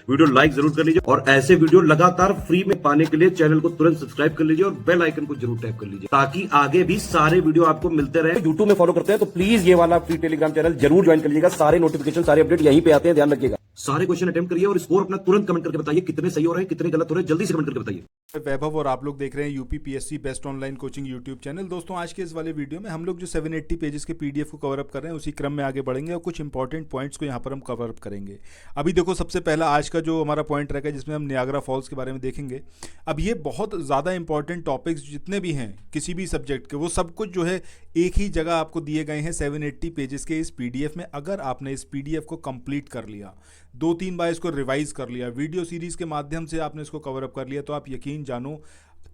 Video like जरूर कर लीजिए और ऐसे वीडियो लगातार फ्री में पाने के लिए चैनल को तुरंत सब्सक्राइब कर लीजिए और बेल आइकन को जरूर टैप कर लीजिए ताकि आगे भी सारे वीडियो आपको मिलते रहे। यूट्यूब में फॉलो करते हैं तो प्लीज ये वाला फ्री टेलीग्राम चैनल जरूर ज्वाइन कर लीजिएगा। सारे नोटिफिकेशन सारे अपडेट यहीं पे आते हैं, ध्यान रखिएगा। सारे क्वेश्चन अटेम्प्ट करिए और स्कोर अपना तुरंत कमेंट करके बताइए कितने सही हो रहे हैं कितने गलत हो रहे हैं, जल्दी से कमेंट करके बताइए। वैभव और आप लोग देख रहे हैं UP PSC best online coaching YouTube channel. दोस्तों आज के इस वाले वीडियो में हम लोग जो 780 पेजेस के पीडीएफ को कवर अप कर रहे हैं उसी क्रम में आगे बढ़ेंगे और कुछ इंपॉर्टेंट पॉइंट्स को यहाँ पर हम कवर अप करेंगे। अभी देखो सबसे पहला आज का जो हमारा पॉइंट रहेगा जिसमें हम नियाग्रा फॉल्स के बारे में देखेंगे। अब ये बहुत ज़्यादा इंपॉर्टेंट टॉपिक्स जितने भी हैं किसी भी सब्जेक्ट के वो सब कुछ जो है एक ही जगह आपको दिए गए हैं 780 पेजेस के इस पीडीएफ में। अगर आपने इस पीडीएफ को कंप्लीट कर लिया, 2-3 बार इसको रिवाइज कर लिया, वीडियो सीरीज़ के माध्यम से आपने इसको कवर अप कर लिया, तो आप यकीन जानो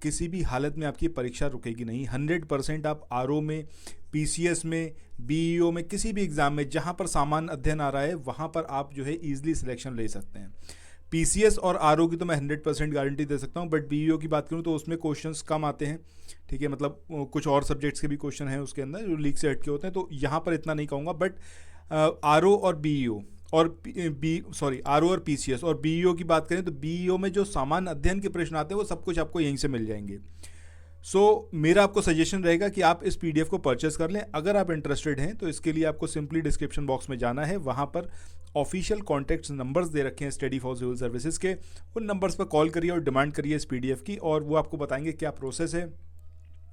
किसी भी हालत में आपकी परीक्षा रुकेगी नहीं। 100% आप आरओ में, पीसीएस में, बीईओ में, किसी भी एग्ज़ाम में जहाँ पर सामान्य अध्ययन आ रहा है वहाँ पर आप जो है ईजिली सिलेक्शन ले सकते हैं। पीसीएस और आरओ की तो मैं 100% गारंटी दे सकता हूँ, बट बीईओ की बात करूँ तो उसमें क्वेश्चंस कम आते हैं। ठीक है, मतलब कुछ और सब्जेक्ट्स के भी क्वेश्चन हैं उसके अंदर जो लीक से हटके होते हैं, तो यहाँ पर इतना नहीं कहूँगा। बट आरओ और बीईओ और आरओ और पीसीएस और बीईओ की बात करें तो बीईओ में जो सामान्य अध्ययन के प्रश्न आते हैं वो सब कुछ आपको यहीं से मिल जाएंगे। मेरा आपको सजेशन रहेगा कि आप इस पीडीएफ को परचेस कर लें। अगर आप इंटरेस्टेड हैं तो इसके लिए आपको सिंपली डिस्क्रिप्शन बॉक्स में जाना है, वहाँ पर ऑफिशियल कॉन्टैक्ट नंबर्स दे रखे हैं स्टडी फॉर सिविल सर्विसेज के। उन नंबर्स पर कॉल करिए और डिमांड करिए इस पीडीएफ की, और वो आपको बताएंगे क्या प्रोसेस है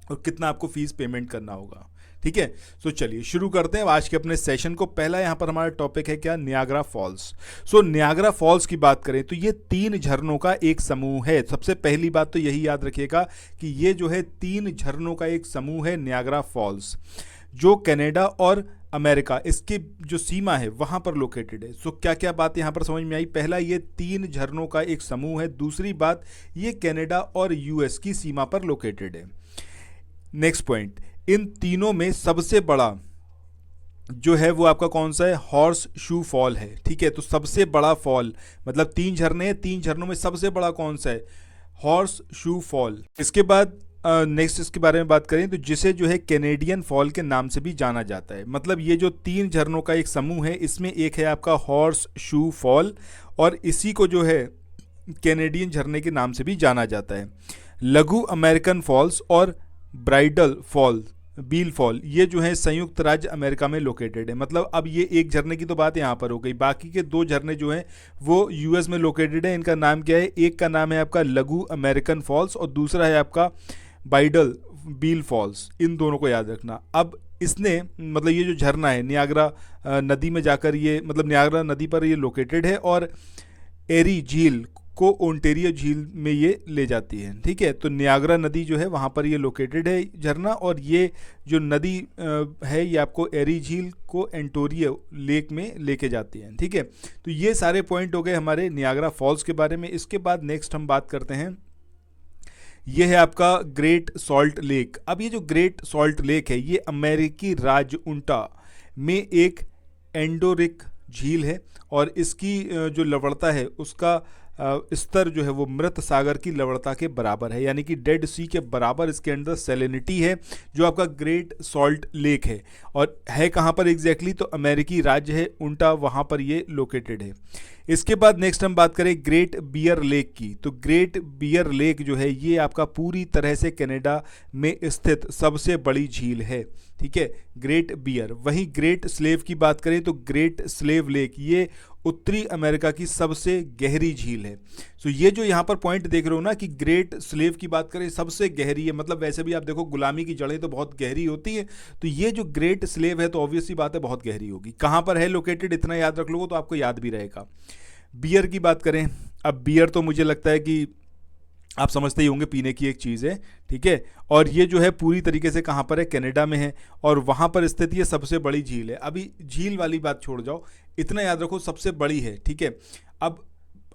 और कितना आपको फीस पेमेंट करना होगा। ठीक है, तो चलिए शुरू करते हैं आज के अपने सेशन को। पहला यहाँ पर हमारा टॉपिक है क्या, नियाग्रा फॉल्स। नियाग्रा फॉल्स की बात करें तो ये 3 झरनों का एक समूह है। सबसे पहली बात तो यही याद रखिएगा कि ये जो है 3 झरनों का एक समूह है नियाग्रा फॉल्स, जो कनाडा और अमेरिका इसकी जो सीमा है वहाँ पर लोकेटेड है। क्या क्या बात यहाँ पर समझ में आई। पहला, ये 3 झरनों का एक समूह है। दूसरी बात, ये कनाडा और यूएस की सीमा पर लोकेटेड है। नेक्स्ट पॉइंट, इन तीनों में सबसे बड़ा जो है वो आपका कौन सा है, हॉर्स शू फॉल है। ठीक है, तो सबसे बड़ा फॉल मतलब 3 झरने हैं, 3 झरनों में सबसे बड़ा कौन सा है, हॉर्स शू फॉल। इसके बाद नेक्स्ट इसके बारे में बात करें तो जिसे जो है कैनेडियन फॉल के नाम से भी जाना जाता है। मतलब ये जो 3 झरनों का एक समूह है इसमें एक है आपका हॉर्स शू फॉल और इसी को जो है कैनेडियन झरने के नाम से भी जाना जाता है। लघु अमेरिकन फॉल्स और ब्राइडल फॉल, बील फॉल, ये जो है संयुक्त राज्य अमेरिका में लोकेटेड है। मतलब अब ये एक झरने की तो बात यहाँ पर हो गई, बाकी के 2 झरने जो हैं वो यूएस में लोकेटेड है। इनका नाम क्या है, एक का नाम है आपका लघु अमेरिकन फॉल्स और दूसरा है आपका ब्राइडल बील फॉल्स। इन दोनों को याद रखना। अब इसने मतलब ये जो झरना है नियाग्रा नदी में जाकर ये मतलब नियाग्रा नदी पर ये लोकेटेड है और एरी झील को ओंटेरियो झील में ये ले जाती है। ठीक है, तो नियाग्रा नदी जो है वहाँ पर ये लोकेटेड है झरना, और ये जो नदी है ये आपको एरी झील को एंटोरियो लेक में लेके जाती है। ठीक है, तो ये सारे पॉइंट हो गए हमारे नियाग्रा फॉल्स के बारे में। इसके बाद नेक्स्ट हम बात करते हैं, ये है आपका ग्रेट सॉल्ट लेक। अब ये जो ग्रेट सॉल्ट लेक है ये अमेरिकी राज्य उंटा में एक एंडोरिक झील है और इसकी जो लवणता है उसका स्तर जो है वो मृत सागर की लवणता के बराबर है, यानी कि डेड सी के बराबर इसके अंदर सैलिनिटी है जो आपका ग्रेट सॉल्ट लेक है। और है कहाँ पर एग्जैक्टली, तो अमेरिकी राज्य है उंटा, वहाँ पर ये लोकेटेड है। इसके बाद नेक्स्ट हम बात करें ग्रेट बियर लेक की। तो ग्रेट बियर लेक जो है ये आपका पूरी तरह से कनाडा में स्थित सबसे बड़ी झील है। ठीक है, ग्रेट बियर। वहीं ग्रेट स्लेव की बात करें तो ग्रेट स्लेव लेक ये उत्तरी अमेरिका की सबसे गहरी झील है। ये जो यहाँ पर पॉइंट देख रहे हो ना कि ग्रेट स्लेव की बात करें सबसे गहरी है, मतलब वैसे भी आप देखो गुलामी की जड़ें तो बहुत गहरी होती है, तो ये जो ग्रेट स्लेव है तो ऑब्वियस सी बात है बहुत गहरी होगी। कहाँ पर है लोकेटेड इतना याद रख लोगे तो आपको याद भी रहेगा। बियर की बात करें, अब बियर तो मुझे लगता है कि आप समझते ही होंगे पीने की एक चीज़ है। ठीक है, और ये जो है पूरी तरीके से कहाँ पर है, कनाडा में है और वहाँ पर स्थित ये सबसे बड़ी झील है। अभी झील वाली बात छोड़ जाओ, इतना याद रखो सबसे बड़ी है। ठीक है, अब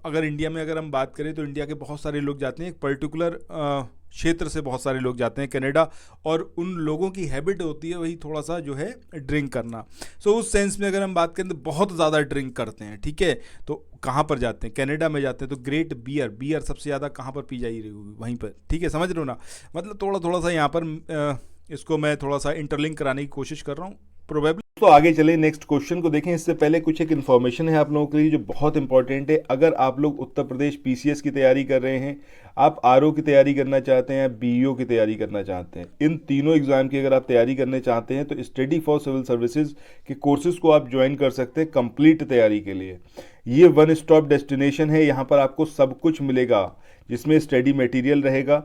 अगर इंडिया में अगर हम बात करें तो इंडिया के बहुत सारे लोग जाते हैं, एक पर्टिकुलर क्षेत्र से बहुत सारे लोग जाते हैं कनाडा, और उन लोगों की हैबिट होती है वही थोड़ा सा जो है ड्रिंक करना। उस सेंस में अगर हम बात करें तो बहुत ज़्यादा ड्रिंक करते हैं। ठीक है, तो कहाँ पर जाते हैं, कनाडा में जाते हैं। तो ग्रेट बियर सबसे ज़्यादा कहाँ पर पी जाई रही होगी, वहीं पर। ठीक है, समझ रहे हो ना, मतलब थोड़ा सा यहाँ पर इसको मैं थोड़ा सा इंटरलिंक कराने की कोशिश कर रहा हूँ। प्रोबेबली। तो आगे चले नेक्स्ट क्वेश्चन को देखें। इससे पहले कुछ एक इन्फॉर्मेशन है आप लोगों के लिए जो बहुत इंपॉर्टेंट है। अगर आप लोग उत्तर प्रदेश पीसीएस की तैयारी कर रहे हैं, आप आरओ की तैयारी करना चाहते हैं, बीईओ की तैयारी करना चाहते हैं, इन तीनों एग्जाम की अगर आप तैयारी करने चाहते हैं तो स्टडी फॉर सिविल सर्विसेज के कोर्सेज को आप ज्वाइन कर सकते हैं कंप्लीट तैयारी के लिए। ये वन स्टॉप डेस्टिनेशन है। यहाँ पर आपको सब कुछ मिलेगा, जिसमें स्टडी मटेरियल रहेगा,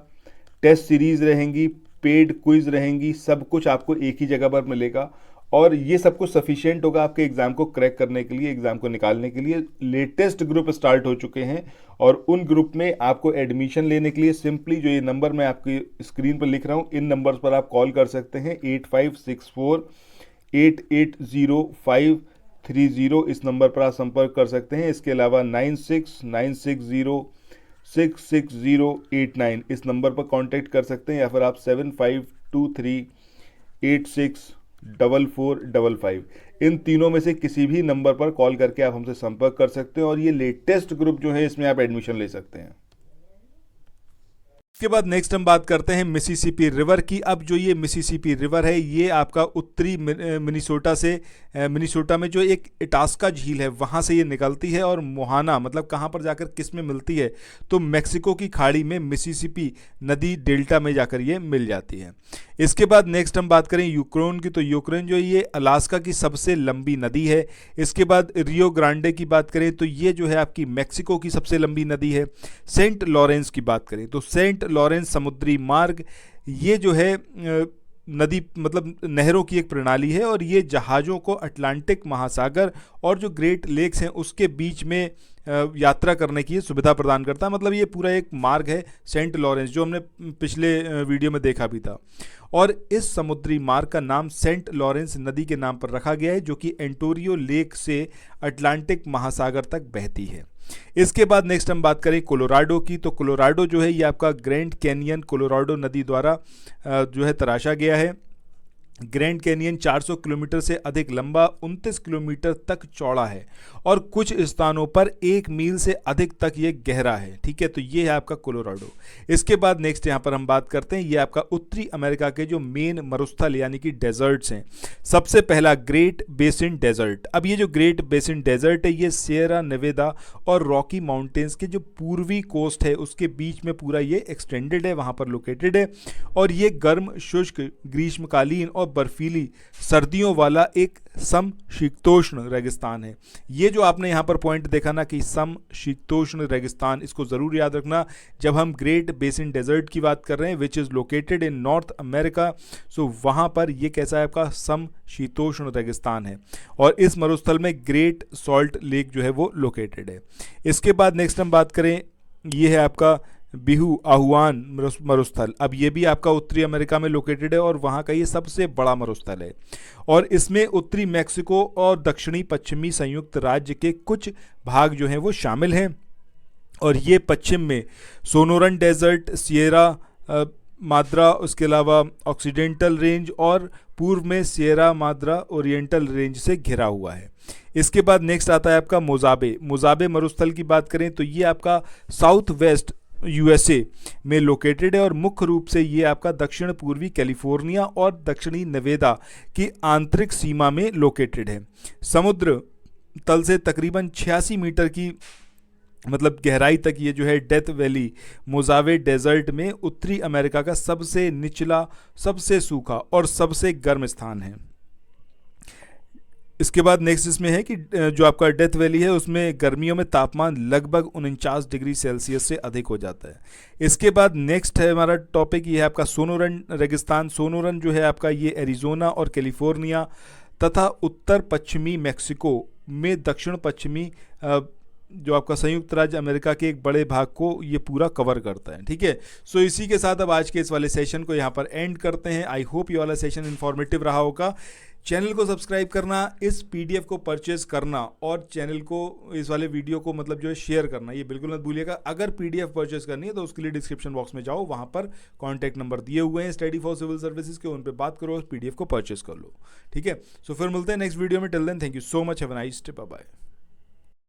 टेस्ट सीरीज रहेंगी, पेड क्विज रहेंगी, सब कुछ आपको एक ही जगह पर मिलेगा। और ये सब कुछ सफिशिएंट होगा आपके एग्जाम को क्रैक करने के लिए, एग्जाम को निकालने के लिए। लेटेस्ट ग्रुप स्टार्ट हो चुके हैं और उन ग्रुप में आपको एडमिशन लेने के लिए सिंपली जो ये नंबर मैं आपकी स्क्रीन पर लिख रहा हूँ, इन नंबर्स पर आप कॉल कर सकते हैं। 8564-880530 इस नंबर पर आप संपर्क कर सकते हैं। इसके अलावा 9696066089 इस नंबर पर कांटेक्ट कर सकते हैं, या फिर आप 7523864455 इन तीनों में से किसी भी नंबर पर कॉल करके आप हमसे संपर्क कर सकते हैं और ये लेटेस्ट ग्रुप जो है इसमें आप एडमिशन ले सकते हैं। इसके बाद नेक्स्ट हम बात करते हैं मिसिसिपी रिवर की। अब जो ये मिसिसिपी रिवर है ये आपका उत्तरी मिनीसोटा में जो एक इटास्का झील है वहाँ से ये निकलती है, और मोहाना मतलब कहाँ पर जाकर किस में मिलती है, तो मैक्सिको की खाड़ी में मिसिसिपी नदी डेल्टा में जाकर ये मिल जाती है। इसके बाद नेक्स्ट हम बात करें यूक्रेन की, तो यूक्रेन जो ये अलास्का की सबसे लंबी नदी है। इसके बाद रियो ग्रांडे की बात करें तो ये जो है आपकी मैक्सिको की सबसे लंबी नदी है। सेंट लॉरेंस की बात करें तो सेंट लॉरेंस समुद्री मार्ग ये जो है नदी मतलब नहरों की एक प्रणाली है, और ये जहाज़ों को अटलांटिक महासागर और जो ग्रेट लेक्स हैं उसके बीच में यात्रा करने की सुविधा प्रदान करता है। मतलब ये पूरा एक मार्ग है सेंट लॉरेंस, जो हमने पिछले वीडियो में देखा भी था। और इस समुद्री मार्ग का नाम सेंट लॉरेंस नदी के नाम पर रखा गया है, जो कि एंटोरियो लेक से अटलांटिक महासागर तक बहती है। इसके बाद नेक्स्ट हम बात करें कोलोराडो की, तो कोलोराडो जो है ये आपका ग्रैंड कैनियन कोलोराडो नदी द्वारा जो है तराशा गया है। ग्रैंड कैनियन 400 किलोमीटर से अधिक लंबा, 29 किलोमीटर तक चौड़ा है, और कुछ स्थानों पर 1 मील से अधिक तक ये गहरा है। ठीक है, तो ये है आपका कोलोराडो। इसके बाद नेक्स्ट यहाँ पर हम बात करते हैं, ये आपका उत्तरी अमेरिका के जो मेन मरुस्थल यानी कि डेजर्ट्स हैं। सबसे पहला ग्रेट बेसिन डेजर्ट। अब ये जो ग्रेट बेसिन डेजर्ट है ये सियरा नेवेदा और रॉकी माउंटेन्स के जो पूर्वी कोस्ट है उसके बीच में पूरा ये एक्सटेंडेड है, वहाँ पर लोकेटेड है। और ये गर्म शुष्क ग्रीष्मकालीन और बर्फीली सर्दियों वाला एक समशीतोष्ण रेगिस्तान है। ये जो आपने यहाँ पर पॉइंट देखा ना कि समशीतोष्ण रेगिस्तान, इसको ज़रूर याद रखना जब हम ग्रेट बेसिन डेजर्ट की बात कर रहे हैं, which is located in North America. So वहाँ पर ये कैसा है आपका समशीतोष्ण रेगिस्तान है, और इस मरुस्थल में ग्रेट सॉल्ट लेक जो है वो लोकेटेड है। इसके बाद नेक्स्ट हम बात करें, ये है आपका बिहू आहुआन मरुस्थल। अब ये भी आपका उत्तरी अमेरिका में लोकेटेड है, और वहाँ का ये सबसे बड़ा मरुस्थल है, और इसमें उत्तरी मैक्सिको और दक्षिणी पश्चिमी संयुक्त राज्य के कुछ भाग जो हैं वो शामिल हैं। और ये पश्चिम में सोनोरन डेजर्ट, सियरा माद्रा, उसके अलावा ऑक्सीडेंटल रेंज, और पूर्व में सियरा माद्रा ओरिएंटल रेंज से घिरा हुआ है। इसके बाद नेक्स्ट आता है आपका मोजाबे मरुस्थल की बात करें तो ये आपका साउथ वेस्ट यूएसए में लोकेटेड है, और मुख्य रूप से ये आपका दक्षिण पूर्वी कैलिफोर्निया और दक्षिणी नेवेदा की आंतरिक सीमा में लोकेटेड है। समुद्र तल से तकरीबन 86 मीटर की मतलब गहराई तक ये जो है डेथ वैली मोजावे डेजर्ट में उत्तरी अमेरिका का सबसे निचला, सबसे सूखा और सबसे गर्म स्थान है। इसके बाद नेक्स्ट इसमें है कि जो आपका डेथ वैली है उसमें गर्मियों में तापमान लगभग 49 डिग्री सेल्सियस से अधिक हो जाता है। इसके बाद नेक्स्ट है हमारा टॉपिक, ये है आपका सोनोरन रेगिस्तान। सोनोरन जो है आपका ये एरिजोना और कैलिफोर्निया तथा उत्तर पश्चिमी मैक्सिको में दक्षिण पश्चिमी जो आपका संयुक्त राज्य अमेरिका के एक बड़े भाग को ये पूरा कवर करता है। ठीक है, सो इसी के साथ अब आज के इस वाले सेशन को यहाँ पर एंड करते हैं। आई होप ये वाला सेशन इन्फॉर्मेटिव रहा होगा। चैनल को सब्सक्राइब करना, इस पीडीएफ को परचेज करना, और चैनल को इस वाले वीडियो को मतलब जो है शेयर करना, ये बिल्कुल मत भूलिएगा। अगर पीडीएफ परचेज करनी है तो उसके लिए डिस्क्रिप्शन बॉक्स में जाओ, वहाँ पर कॉन्टैक्ट नंबर दिए हुए हैं स्टडी फॉर सिविल सर्विसेज के, उन पर बात करो, पीडीएफ को परचेज कर लो। ठीक है, सो फिर मिलते हैं नेक्स्ट वीडियो में। Till then thank you so much, have a nice day, bye bye.